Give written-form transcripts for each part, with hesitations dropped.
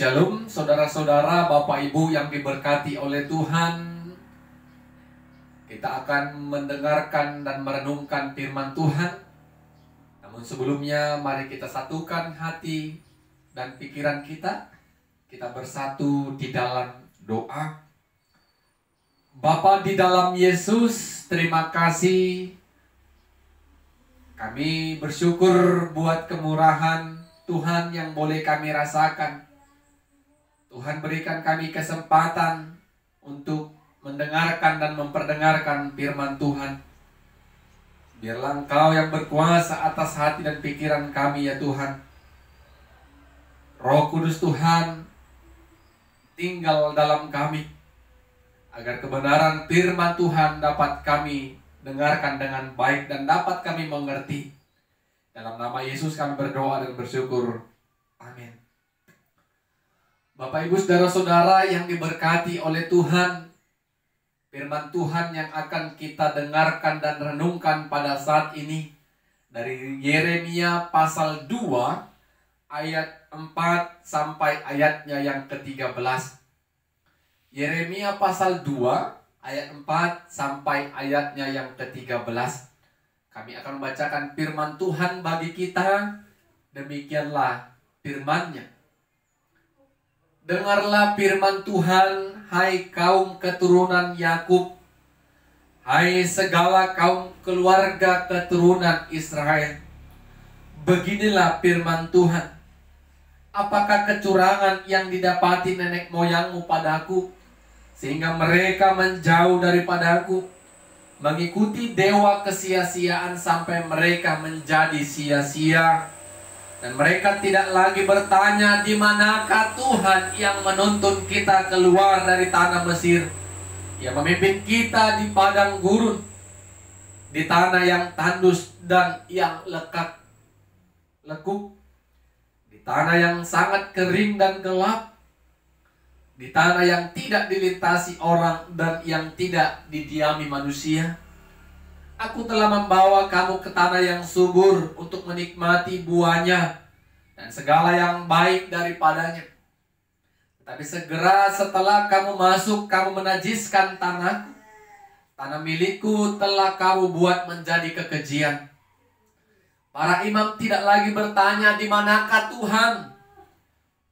Shalom saudara-saudara, Bapak Ibu yang diberkati oleh Tuhan. Kita akan mendengarkan dan merenungkan firman Tuhan. Namun sebelumnya mari kita satukan hati dan pikiran kita. Kita bersatu di dalam doa. Bapa di dalam Yesus, terima kasih. Kami bersyukur buat kemurahan Tuhan yang boleh kami rasakan. Tuhan berikan kami kesempatan untuk mendengarkan dan memperdengarkan firman Tuhan. Biarlah Engkau yang berkuasa atas hati dan pikiran kami ya Tuhan. Roh Kudus Tuhan tinggal dalam kami, agar kebenaran firman Tuhan dapat kami dengarkan dengan baik dan dapat kami mengerti. Dalam nama Yesus kami berdoa dan bersyukur. Amin. Bapak Ibu saudara-saudara yang diberkati oleh Tuhan, firman Tuhan yang akan kita dengarkan dan renungkan pada saat ini dari Yeremia pasal 2 ayat 4 sampai ayatnya yang ke-13. Yeremia pasal 2 ayat 4 sampai ayatnya yang ke-13. Kami akan membacakan firman Tuhan bagi kita. Demikianlah firman-Nya. Dengarlah firman Tuhan, hai kaum keturunan Yakub, hai segala kaum keluarga keturunan Israel. Beginilah firman Tuhan. Apakah kecurangan yang didapati nenek moyangmu padaku, sehingga mereka menjauh daripadaku, mengikuti dewa kesia-siaan sampai mereka menjadi sia-sia? Dan mereka tidak lagi bertanya, di manakah Tuhan yang menuntun kita keluar dari tanah Mesir, yang memimpin kita di padang gurun, di tanah yang tandus dan yang lekuk, di tanah yang sangat kering dan gelap, di tanah yang tidak dilintasi orang dan yang tidak didiami manusia. Aku telah membawa kamu ke tanah yang subur untuk menikmati buahnya dan segala yang baik daripadanya. Tetapi segera setelah kamu masuk, kamu menajiskan tanahku. Tanah milikku telah kamu buat menjadi kekejian. Para imam tidak lagi bertanya, di manakah Tuhan?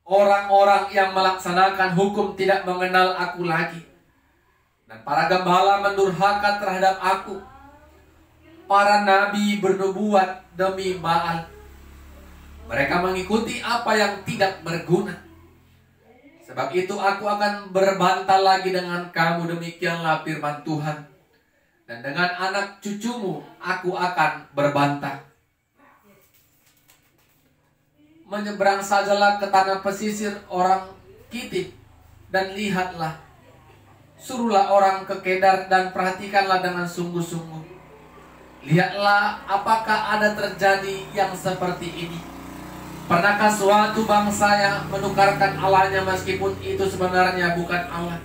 Orang-orang yang melaksanakan hukum tidak mengenal aku lagi. Dan para gembala mendurhaka terhadap aku. Para nabi bernubuat demi Baal. Mereka mengikuti apa yang tidak berguna. Sebab itu aku akan berbantal lagi dengan kamu, demikianlah firman Tuhan. Dan dengan anak cucumu aku akan berbantah. Menyeberang sajalah ke tanah pesisir orang Kitim, dan lihatlah. Suruhlah orang ke Kedar dan perhatikanlah dengan sungguh-sungguh. Lihatlah apakah ada terjadi yang seperti ini. Pernahkah suatu bangsa yang menukarkan Allahnya meskipun itu sebenarnya bukan Allah?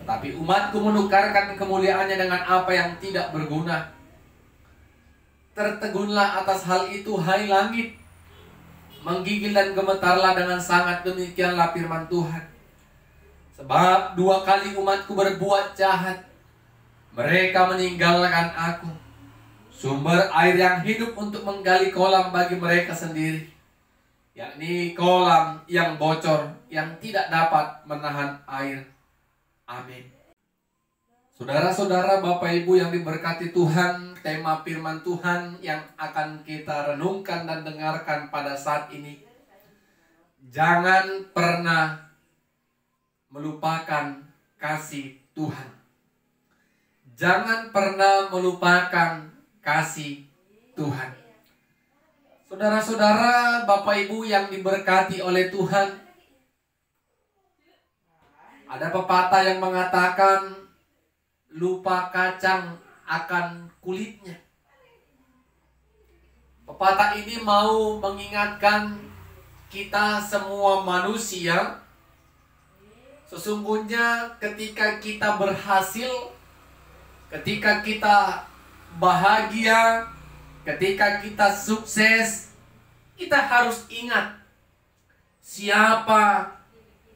Tetapi umatku menukarkan kemuliaannya dengan apa yang tidak berguna. Tertegunlah atas hal itu, hai langit. Menggigil dan gemetarlah dengan sangat, demikianlah firman Tuhan. Sebab 2 kali umatku berbuat jahat. Mereka meninggalkan aku, sumber air yang hidup, untuk menggali kolam bagi mereka sendiri, yakni kolam yang bocor, yang tidak dapat menahan air. Amin. Saudara-saudara, Bapak Ibu yang diberkati Tuhan, tema firman Tuhan yang akan kita renungkan dan dengarkan pada saat ini, jangan pernah melupakan kasih Tuhan. Jangan pernah melupakan kasih Tuhan. Saudara-saudara, Bapak Ibu yang diberkati oleh Tuhan, ada pepatah yang mengatakan, lupa kacang akan kulitnya. Pepatah ini mau mengingatkan kita semua manusia, sesungguhnya ketika kita berhasil, ketika kita bahagia, ketika kita sukses, kita harus ingat siapa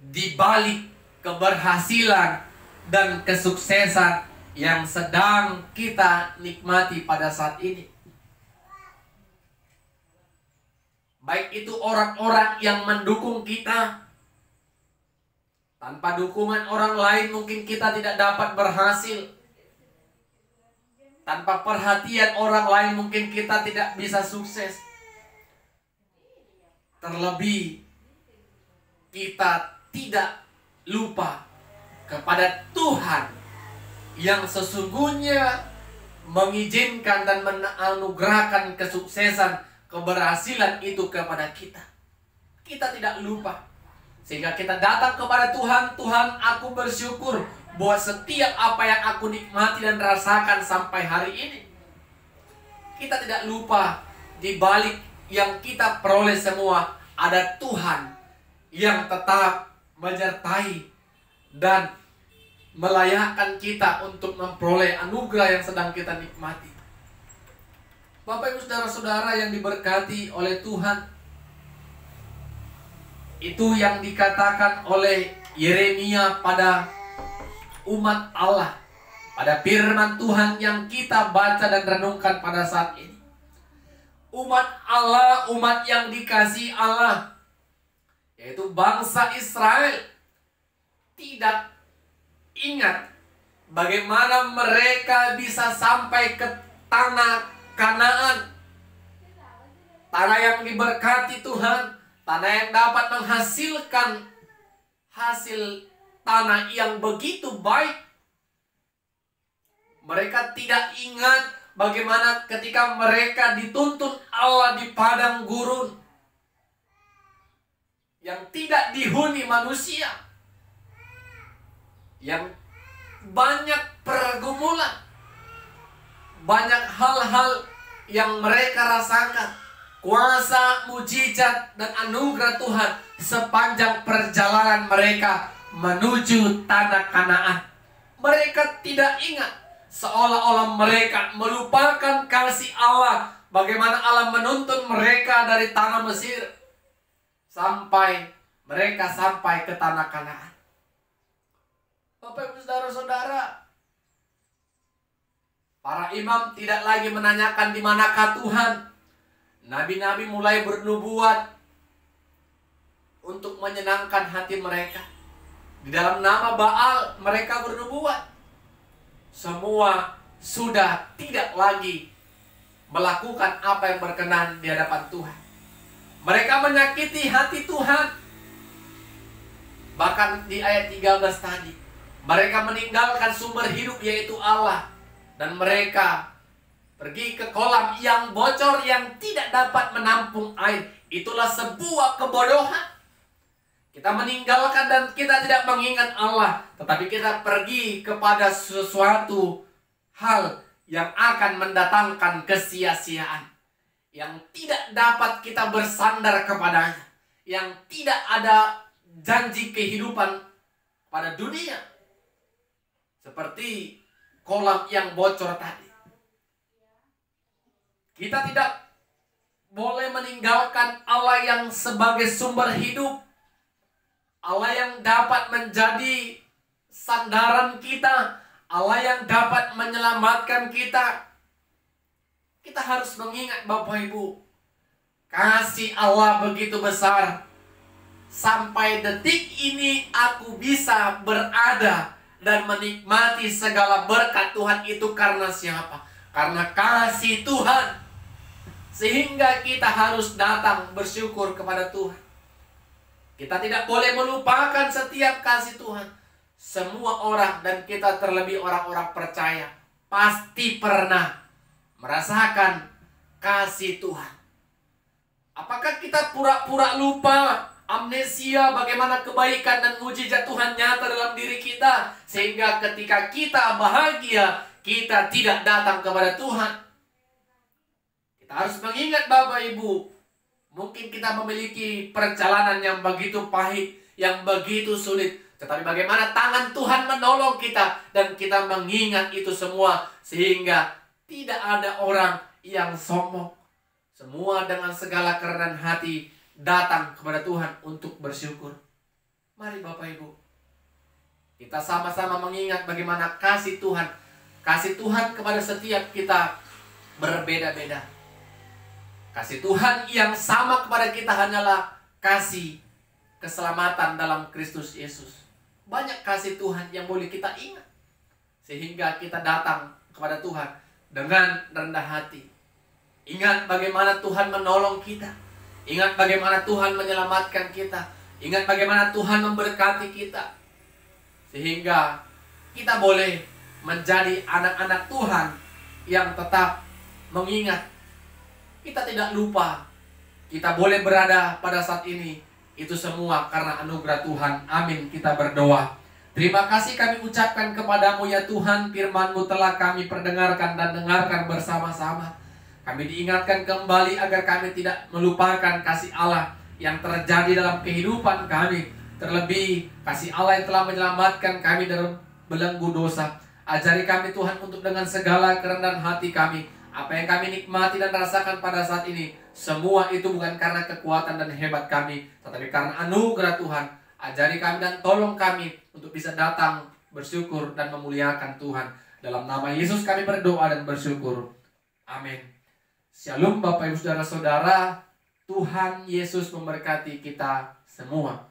di balik keberhasilan dan kesuksesan yang sedang kita nikmati pada saat ini. Baik itu orang-orang yang mendukung kita. Tanpa dukungan orang lain mungkin kita tidak dapat berhasil. Tanpa perhatian orang lain mungkin kita tidak bisa sukses. Terlebih kita tidak lupa kepada Tuhan yang sesungguhnya mengizinkan dan menganugerahkan kesuksesan, keberhasilan itu kepada kita. Kita tidak lupa. Sehingga kita datang kepada Tuhan. Tuhan, aku bersyukur bahwa setiap apa yang aku nikmati dan rasakan sampai hari ini. Kita tidak lupa di balik yang kita peroleh semua ada Tuhan yang tetap menyertai dan melayakkan kita untuk memperoleh anugerah yang sedang kita nikmati. Bapak Ibu saudara-saudara yang diberkati oleh Tuhan, itu yang dikatakan oleh Yeremia pada umat Allah, pada firman Tuhan yang kita baca dan renungkan pada saat ini. Umat Allah, umat yang dikasihi Allah, yaitu bangsa Israel, tidak ingat bagaimana mereka bisa sampai ke tanah Kanaan, tanah yang diberkati Tuhan, tanah yang dapat menghasilkan hasil tanah yang begitu baik. Mereka tidak ingat bagaimana ketika mereka dituntun Allah di padang gurun yang tidak dihuni manusia, yang banyak pergumulan, banyak hal-hal yang mereka rasakan. Kuasa, mujizat, dan anugerah Tuhan sepanjang perjalanan mereka menuju tanah Kanaan. Mereka tidak ingat, seolah-olah mereka melupakan kasih Allah, bagaimana Allah menuntun mereka dari tanah Mesir sampai mereka sampai ke tanah Kanaan. Bapak Ibu saudara-saudara, para imam tidak lagi menanyakan di manakah Tuhan. Nabi-nabi mulai bernubuat untuk menyenangkan hati mereka. Di dalam nama Baal mereka bernubuat. Semua sudah tidak lagi melakukan apa yang berkenan di hadapan Tuhan. Mereka menyakiti hati Tuhan. Bahkan di ayat 13 tadi, mereka meninggalkan sumber hidup yaitu Allah. Dan mereka pergi ke kolam yang bocor yang tidak dapat menampung air. Itulah sebuah kebodohan. Kita meninggalkan dan kita tidak mengingat Allah, tetapi kita pergi kepada sesuatu hal yang akan mendatangkan kesia-siaan, yang tidak dapat kita bersandar kepadanya, yang tidak ada janji kehidupan pada dunia. Seperti kolam yang bocor tadi. Kita tidak boleh meninggalkan Allah yang sebagai sumber hidup. Allah yang dapat menjadi sandaran kita. Allah yang dapat menyelamatkan kita. Kita harus mengingat Bapak Ibu, kasih Allah begitu besar. Sampai detik ini aku bisa berada dan menikmati segala berkat Tuhan itu karena siapa? Karena kasih Tuhan. Sehingga kita harus datang bersyukur kepada Tuhan. Kita tidak boleh melupakan setiap kasih Tuhan. Semua orang, dan kita terlebih orang-orang percaya, pasti pernah merasakan kasih Tuhan. Apakah kita pura-pura lupa, amnesia bagaimana kebaikan dan mujizat Tuhan nyata dalam diri kita, sehingga ketika kita bahagia, kita tidak datang kepada Tuhan? Kita harus mengingat Bapak Ibu, mungkin kita memiliki perjalanan yang begitu pahit, yang begitu sulit, tetapi bagaimana tangan Tuhan menolong kita, dan kita mengingat itu semua, sehingga tidak ada orang yang sombong. Semua dengan segala kerendahan hati datang kepada Tuhan untuk bersyukur. Mari Bapak Ibu, kita sama-sama mengingat bagaimana kasih Tuhan. Kasih Tuhan kepada setiap kita berbeda-beda. Kasih Tuhan yang sama kepada kita hanyalah kasih keselamatan dalam Kristus Yesus. Banyak kasih Tuhan yang boleh kita ingat, sehingga kita datang kepada Tuhan dengan rendah hati. Ingat bagaimana Tuhan menolong kita. Ingat bagaimana Tuhan menyelamatkan kita. Ingat bagaimana Tuhan memberkati kita. Sehingga kita boleh menjadi anak-anak Tuhan yang tetap mengingat. Kita tidak lupa. Kita boleh berada pada saat ini. Itu semua karena anugerah Tuhan. Amin. Kita berdoa. Terima kasih kami ucapkan kepadamu ya Tuhan. Firman-Mu telah kami perdengarkan dan dengarkan bersama-sama. Kami diingatkan kembali agar kami tidak melupakan kasih Allah yang terjadi dalam kehidupan kami. Terlebih kasih Allah yang telah menyelamatkan kami dari belenggu dosa. Ajari kami Tuhan untuk dengan segala kerendahan hati kami. Apa yang kami nikmati dan rasakan pada saat ini, semua itu bukan karena kekuatan dan hebat kami, tetapi karena anugerah Tuhan. Ajari kami dan tolong kami untuk bisa datang bersyukur dan memuliakan Tuhan. Dalam nama Yesus kami berdoa dan bersyukur. Amin. Shalom Bapak Ibu Saudara-saudara, Tuhan Yesus memberkati kita semua.